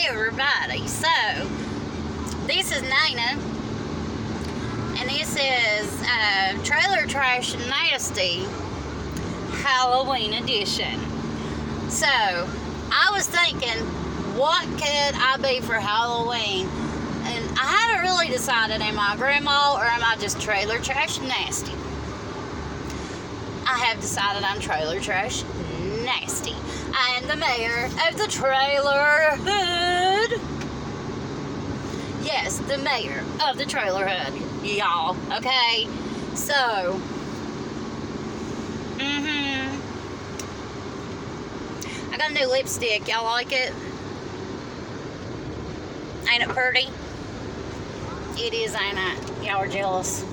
everybody. So, this is Nina, and this is Trailer Trash Nasty Halloween edition. So, I was thinking, what could I be for Halloween? And I hadn't really decided, am I grandma or am I just Trailer Trash Nasty? I have decided I'm Trailer Trash Nasty. I am the mayor of the trailer hood. Yes, the mayor of the trailer hood, y'all. Okay, so, I got a new lipstick. Y'all like it? Ain't it pretty? It is, ain't it? Y'all are jealous.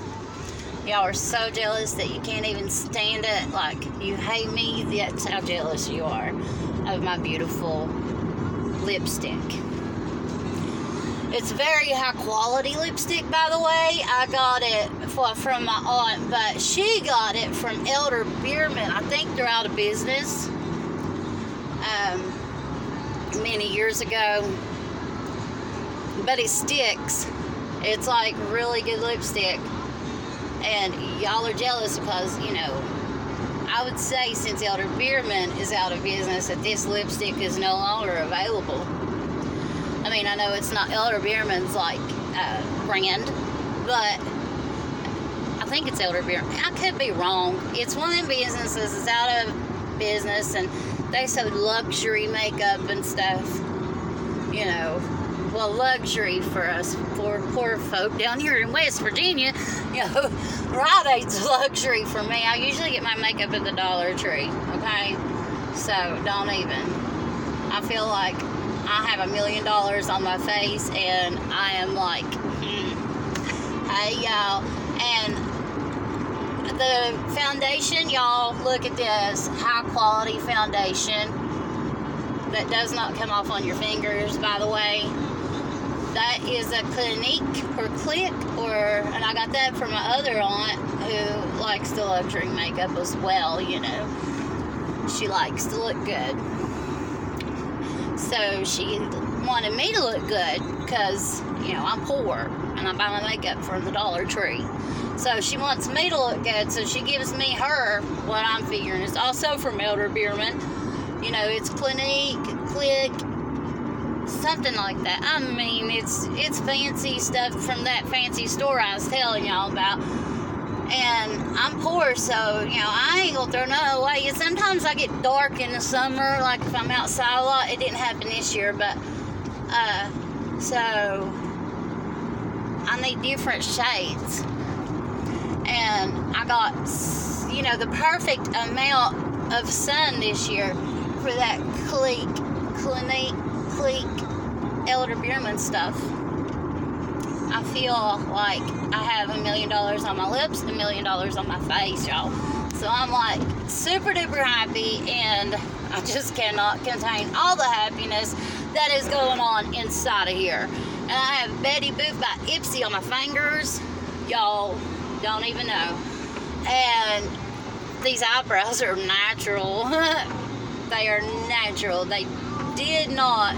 Y'all are so jealous that you can't even stand it. Like, you hate me. That's how jealous you are of my beautiful lipstick. It's very high quality lipstick, by the way. I got it from my aunt, but she got it from Elder Beerman. I think they're out of business many years ago. But it sticks. It's like really good lipstick. And y'all are jealous because, you know, I would say since Elder Beerman is out of business that this lipstick is no longer available. I mean, I know it's not Elder Beerman's like brand, but I think it's Elder Beerman. I could be wrong. It's one of them businesses that's out of business, and they sell luxury makeup and stuff, you know. Well, luxury for us poor folk down here in West Virginia, you know, Rite Aid's luxury for me. I usually get my makeup at the Dollar Tree, okay? So, don't even. I feel like I have $1 million on my face, and I am like, hey, y'all. And the foundation, y'all, look at this high-quality foundation that does not come off on your fingers, by the way. That is a Clinique or Click, and I got that from my other aunt who likes the luxury makeup as well, you know. She likes to look good. So she wanted me to look good because, you know, I'm poor and I buy my makeup from the Dollar Tree. So she wants me to look good, so she gives me her what I'm figuring is also from Elder Beerman. You know, it's Clinique, Click, something like that. I mean, it's fancy stuff from that fancy store I was telling y'all about. And I'm poor, so, you know, I ain't gonna throw no away. And sometimes I get dark in the summer, like if I'm outside a lot. It didn't happen this year, but, so, I need different shades. And I got, you know, the perfect amount of sun this year for that Clinique, Elder Beerman stuff. I feel like I have $1 million on my lips, $1 million on my face, y'all. So I'm like super duper happy, and I just cannot contain all the happiness that is going on inside of here. And I have Betty Boop by Ipsy on my fingers. Y'all don't even know. And these eyebrows are natural. They are natural. They did not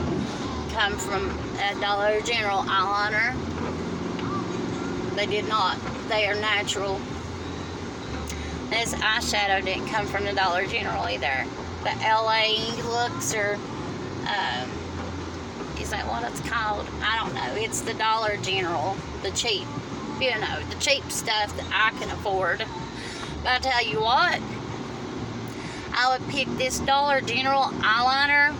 come from a Dollar General eyeliner. They did not. They are natural. This eyeshadow didn't come from the Dollar General either. The LA looks, or is that what it's called? I don't know. It's the Dollar General, the cheap, you know, the cheap stuff that I can afford. But I tell you what, I would pick this Dollar General eyeliner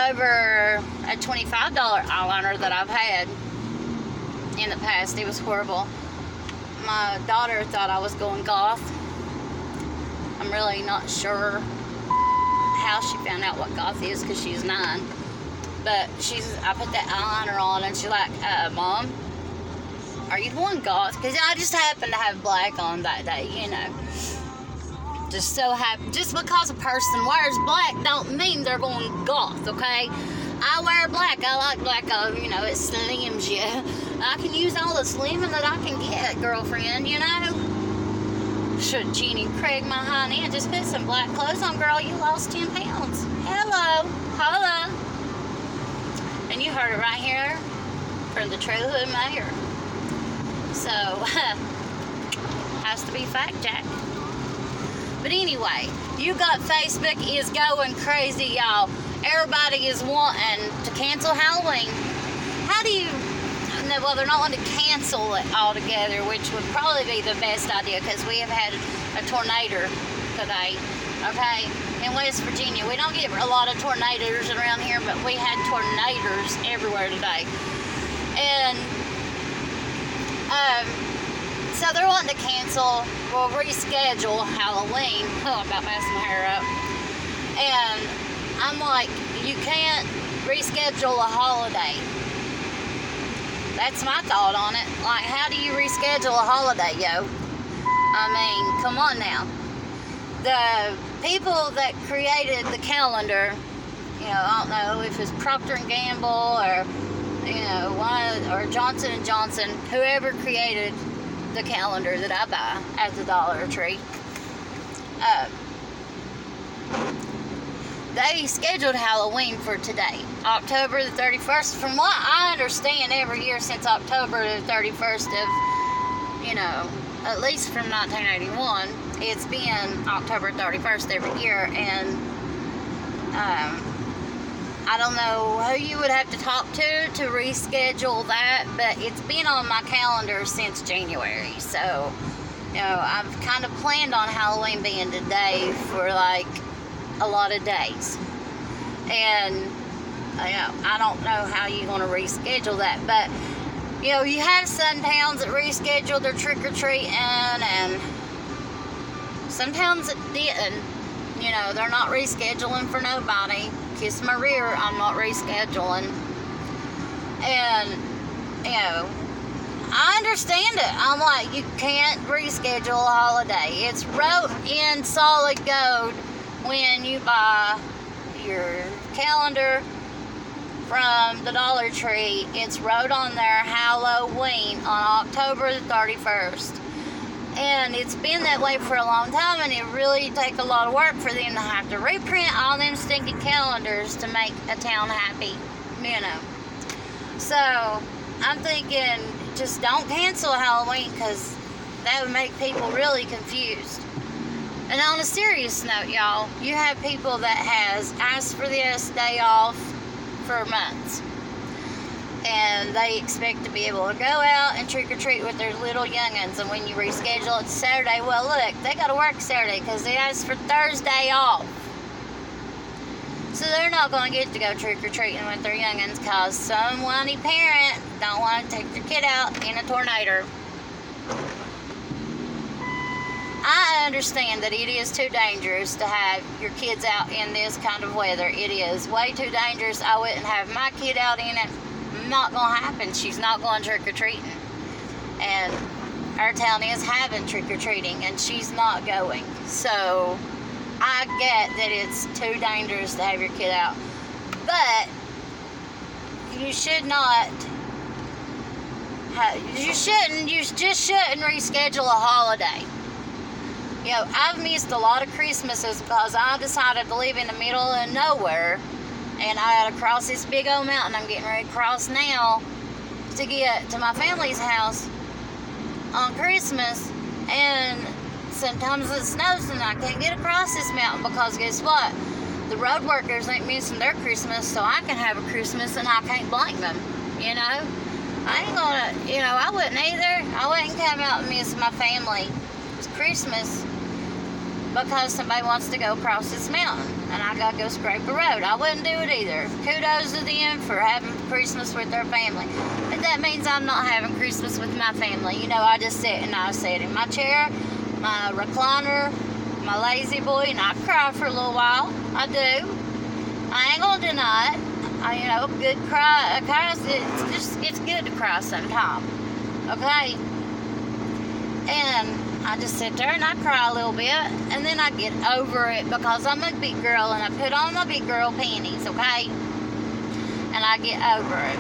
over a $25 eyeliner that I've had in the past. It was horrible. My daughter thought I was going goth. I'm really not sure how she found out what goth is because she's 9. But I put that eyeliner on and she's like, Mom, are you going goth? Because I just happened to have black on that day, you know. Just so happy. Just because a person wears black don't mean they're going goth, okay? I wear black. I like black. You know, it slims you. I can use all the slimming that I can get, girlfriend, you know? Should Jeannie Craig my honey and just put some black clothes on, girl. You lost 10 pounds. Hello. Holla. And from the True Hood Mayor. So, has to be fact checked. But anyway, you got Facebook is going crazy, y'all. Everybody is wanting to cancel Halloween. How do you... Well, they're not wanting to cancel it altogether, which would probably be the best idea, because we have had a tornado today, okay, in West Virginia. We don't get a lot of tornadoes around here, but we had tornadoes everywhere today. And so they're wanting to cancel or reschedule Halloween. Oh, I'm about messing my hair up. And I'm like, you can't reschedule a holiday. That's my thought on it. Like, how do you reschedule a holiday, yo? I mean, come on now. The people that created the calendar, you know, I don't know if it's Procter & Gamble or, you know, or Johnson & Johnson, whoever created the calendar that I buy at the Dollar Tree, they scheduled Halloween for today, October the 31st. From what I understand, every year since October the 31st of, you know, at least from 1981, it's been October 31st every year. And I don't know who you would have to talk to reschedule that, but it's been on my calendar since January. So, you know, I've kind of planned on Halloween being today for like a lot of days. And, you know, I don't know how you're going to reschedule that, but, you know, you have some towns that reschedule their trick-or-treating, and some towns that didn't. You know, they're not rescheduling for nobody. Kiss my rear, I'm not rescheduling. And, you know, I understand it. I'm like, you can't reschedule a holiday. It's wrote in solid gold when you buy your calendar from the Dollar Tree. It's wrote on there Halloween on October the 31st. And it's been that way for a long time, and it really takes a lot of work for them to have to reprint all them stinking calendars to make a town happy, you know. So, I'm thinking, just don't cancel Halloween, because that would make people really confused. And on a serious note, y'all, you have people that has asked for this day off for months. And they expect to be able to go out and trick-or-treat with their little young'uns. And when you reschedule it to Saturday, well, look, they got to work Saturday because they asked for Thursday off. So they're not going to get to go trick-or-treating with their young'uns because some whiny parent don't want to take their kid out in a tornado. I understand that it is too dangerous to have your kids out in this kind of weather. It is way too dangerous. I wouldn't have my kid out in it. Not going to happen. She's not going trick-or-treating. And our town is having trick-or-treating, and she's not going. So I get that it's too dangerous to have your kid out. But you should not... You just shouldn't reschedule a holiday. You know, I've missed a lot of Christmases because I decided to live in the middle of nowhere, and I had to cross this big old mountain I'm getting ready to cross now to get to my family's house on Christmas. And sometimes it snows and I can't get across this mountain because guess what? The road workers ain't missing their Christmas, so I can have a Christmas and I can't blame them, you know? I ain't gonna, you know, I wouldn't either. I wouldn't come out and miss my family. It's Christmas because somebody wants to go across this mountain and I gotta go scrape a road. I wouldn't do it either. Kudos to them for having Christmas with their family. But that means I'm not having Christmas with my family. You know, I just sit and I sit in my chair, my recliner, my lazy boy, and I cry for a little while. I do. I ain't gonna deny it. You know, good cry, it's good to cry sometime. Okay? And I just sit there and I cry a little bit, and then I get over it because I'm a big girl and I put on my big girl panties, okay? And I get over it.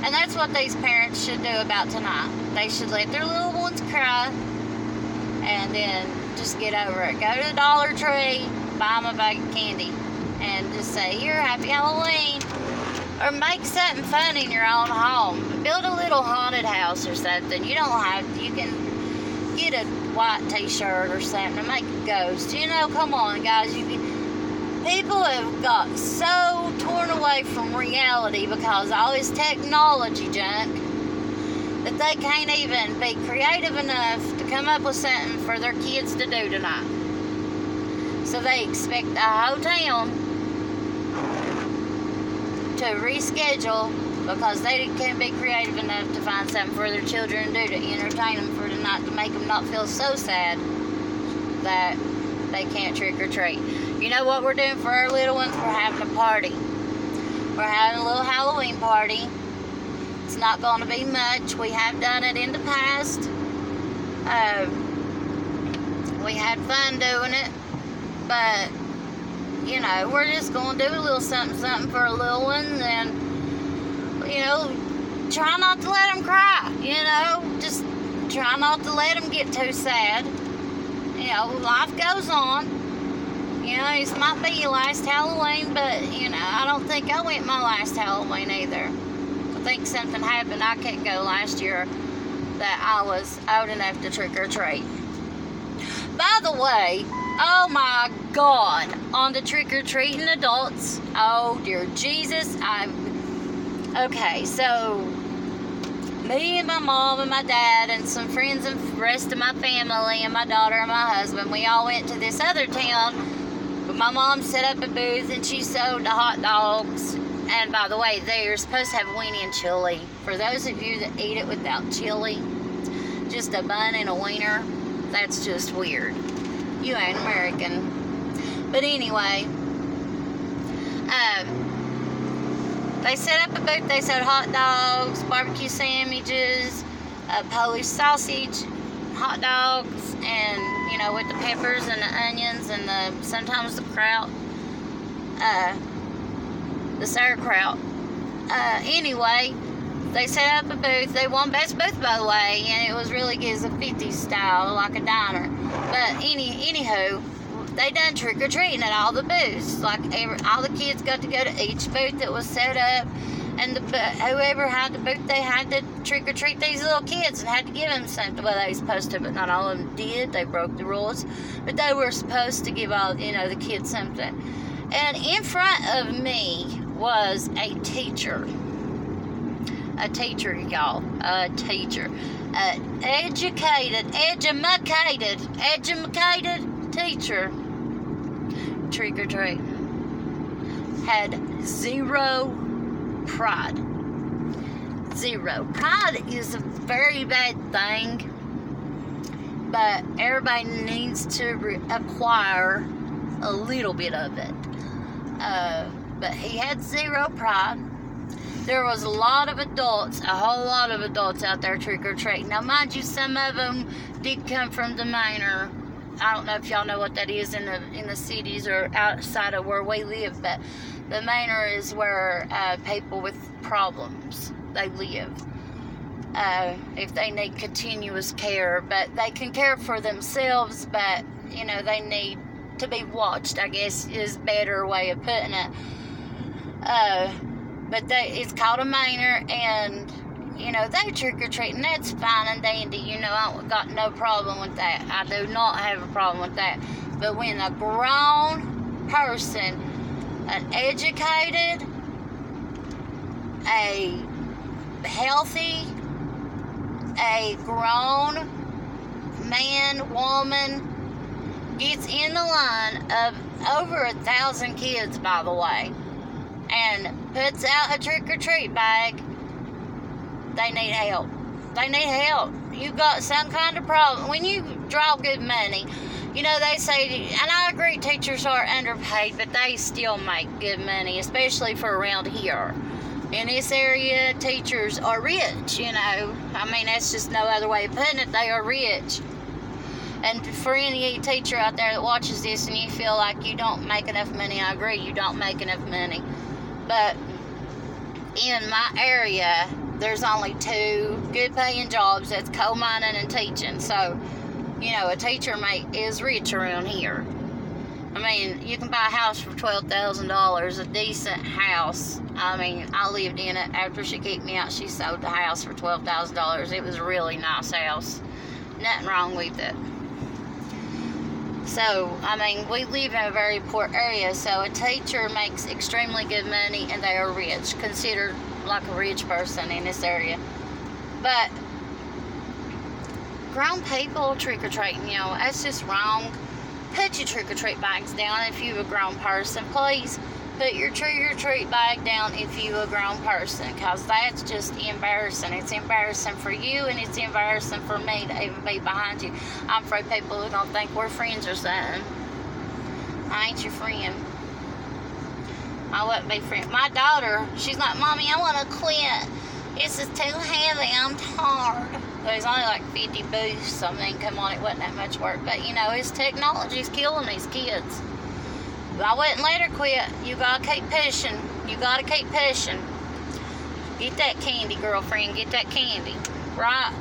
And that's what these parents should do about tonight. They should let their little ones cry and then just get over it. Go to the Dollar Tree, buy them a bag of candy, and just say, here, happy Halloween. Or make something fun in your own home. Build a little haunted house or something. You don't have, you can get a white t-shirt or something to make a ghost. You know, come on, guys. People have got so torn away from reality because of all this technology junk that they can't even be creative enough to come up with something for their kids to do tonight. So they expect the whole town to reschedule because they can't be creative enough to find something for their children to do to entertain them for tonight, to make them not feel so sad that they can't trick or treat. You know what we're doing for our little ones? We're having a party. We're having a little Halloween party. It's not going to be much. We have done it in the past. We had fun doing it, but you know, we're just going to do a little something for a little one, and, you know, try not to let them cry, you know, just try not to let them get too sad. You know, life goes on. You know, this might be your last Halloween, but, you know, I don't think I went my last Halloween either. I think something happened. I couldn't go last year that I was old enough to trick or treat. By the way, oh my God, on the trick-or-treating adults, oh dear Jesus, okay, so me and my mom and my dad and some friends and the rest of my family and my daughter and my husband, we all went to this other town, but my mom set up a booth and she sold the hot dogs. And by the way, they're supposed to have weenie and chili. For those of you that eat it without chili, just a bun and a wiener, that's just weird. You ain't American. But anyway, they set up a booth. They sold hot dogs, barbecue sandwiches, Polish sausage, hot dogs, and, you know, with the peppers and the onions and sometimes the kraut, the sauerkraut. Anyway, they set up a booth. They won Best Booth, by the way, and it was really good. It's a 50s style, like a diner. But anywho, they done trick-or-treating at all the booths. Like, all the kids got to go to each booth that was set up, and whoever had the booth, they had to trick-or-treat these little kids and had to give them something. Well, they were supposed to, but not all of them did. They broke the rules. But they were supposed to give all, you know, the kids something. And in front of me was a teacher. A teacher, y'all. A teacher. An educated teacher. Trick or treat. Had zero pride. Zero. Pride is a very bad thing, but everybody needs to acquire a little bit of it. But he had zero pride. There was a lot of adults, a whole lot of adults out there trick-or-treating. Now, mind you, some of them did come from the Manor. I don't know if y'all know what that is in the cities or outside of where we live, but the Manor is where people with problems, they live. If they need continuous care, but they can care for themselves, but, you know, they need to be watched, I guess, is a better way of putting it. But it's called a Manor, and, you know, they trick-or-treating, that's fine and dandy, you know, I got no problem with that. I do not have a problem with that. But when a grown person, an educated, a healthy, a grown man, woman, gets in the line of over 1,000 kids, by the way, and puts out a trick-or-treat bag, they need help. They need help. You got some kind of problem. When you draw good money, you know, they say, and I agree, teachers are underpaid, but they still make good money, especially for around here. In this area, teachers are rich, you know. I mean, that's just no other way of putting it. They are rich. And for any teacher out there that watches this and you feel like you don't make enough money, I agree, you don't make enough money. But in my area, there's only 2 good paying jobs. That's coal mining and teaching. So, you know, a teacher is rich around here. I mean, you can buy a house for $12,000, a decent house. I mean, I lived in it. After she kicked me out, she sold the house for $12,000. It was a really nice house. Nothing wrong with it. So, I mean, we live in a very poor area, so a teacher makes extremely good money, and they are rich, considered like a rich person in this area. But grown people trick-or-treating, you know, that's just wrong. Put your trick-or-treat bags down if you're a grown person. Please put your trick-or-treat bag down if you're a grown person, because that's just embarrassing. It's embarrassing for you, and it's embarrassing for me to even be behind you. I'm afraid people are going to think we're friends or something. I ain't your friend. I wouldn't be friend. My daughter, she's like, Mommy, I want to quit. This is too heavy. I'm tired. There's only like 50 booths. I mean, come on, it wasn't that much work. But, you know, it's technology's killing these kids. I wouldn't let her quit. You gotta keep pushing. You gotta keep pushing. Get that candy, girlfriend. Get that candy. Right?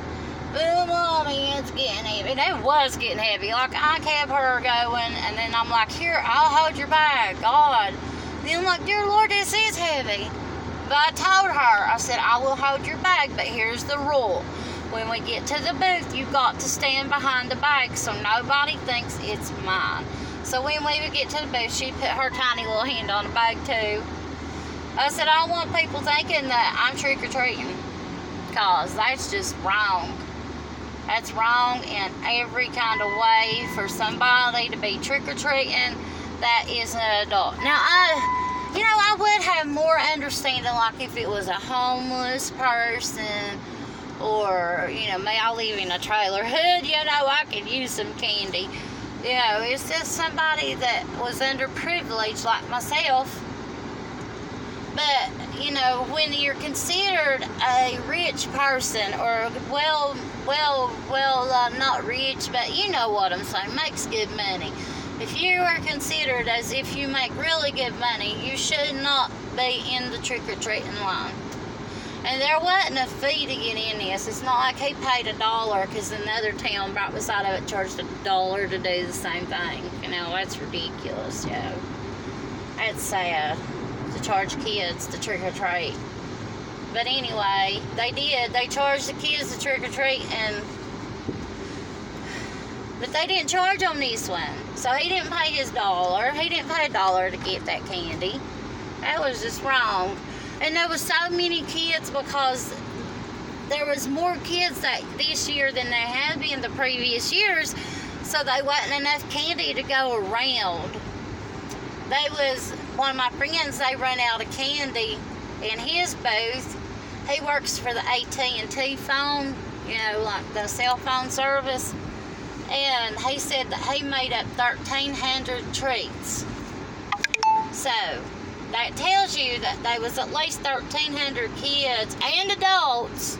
Oh, Mommy, it's getting heavy. And it was getting heavy. Like, I kept her going, and then I'm like, here, I'll hold your bag. God. Then I'm like, dear Lord, this is heavy. But I told her, I said, I will hold your bag, but here's the rule. When we get to the booth, you got to stand behind the bag so nobody thinks it's mine. So when we would get to the booth, she'd put her tiny little hand on the bag too. I said, I don't want people thinking that I'm trick-or-treating, because that's just wrong. That's wrong in every kind of way for somebody to be trick-or-treating that is an adult. Now, I would have more understanding, like if it was a homeless person, or, you know, may I live in a trailer hood, you know, I could use some candy. You know, it's just somebody that was underprivileged like myself. But, you know, when you're considered a rich person, or not rich, but you know what I'm saying, makes good money. If you are considered as if you make really good money, you should not be in the trick-or-treating line. And there wasn't a fee to get in this. It's not like he paid $1 because another town right beside of it charged $1 to do the same thing. You know, that's ridiculous, you know. That's sad to charge kids to trick-or-treat. But anyway, they did. They charged the kids to trick-or-treat, but they didn't charge on this one. So he didn't pay his $1. He didn't pay $1 to get that candy. That was just wrong. And there was so many kids, because there was more kids this year than there had been the previous years, so there wasn't enough candy to go around. One of my friends, they ran out of candy in his booth. He works for the AT&T phone, you know, like the cell phone service. And he said that he made up 1,300 treats. So that tells you that there was at least 1,300 kids and adults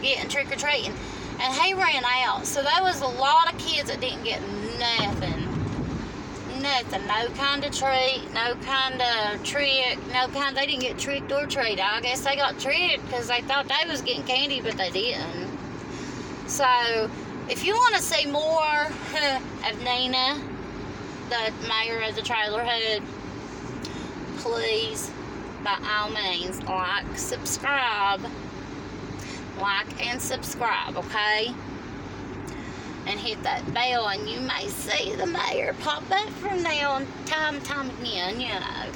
getting trick-or-treating. And he ran out. So there was a lot of kids that didn't get nothing. Nothing. No kind of treat, no kind of trick, they didn't get tricked or treated. I guess they got tricked because they thought they was getting candy, but they didn't. So, if you want to see more of Nina, the mayor of the trailer hood, please, by all means, like and subscribe, okay? And hit that bell, and you may see the mayor pop up from there on time again, you know.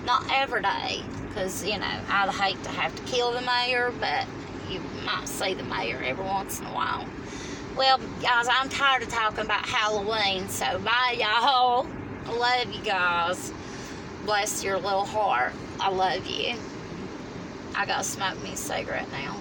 Not every day, because, you know, I'd hate to have to kill the mayor, but you might see the mayor every once in a while. Well, guys, I'm tired of talking about Halloween, so bye, y'all. I love you guys. Bless your little heart. I love you. I gotta smoke me a cigarette now.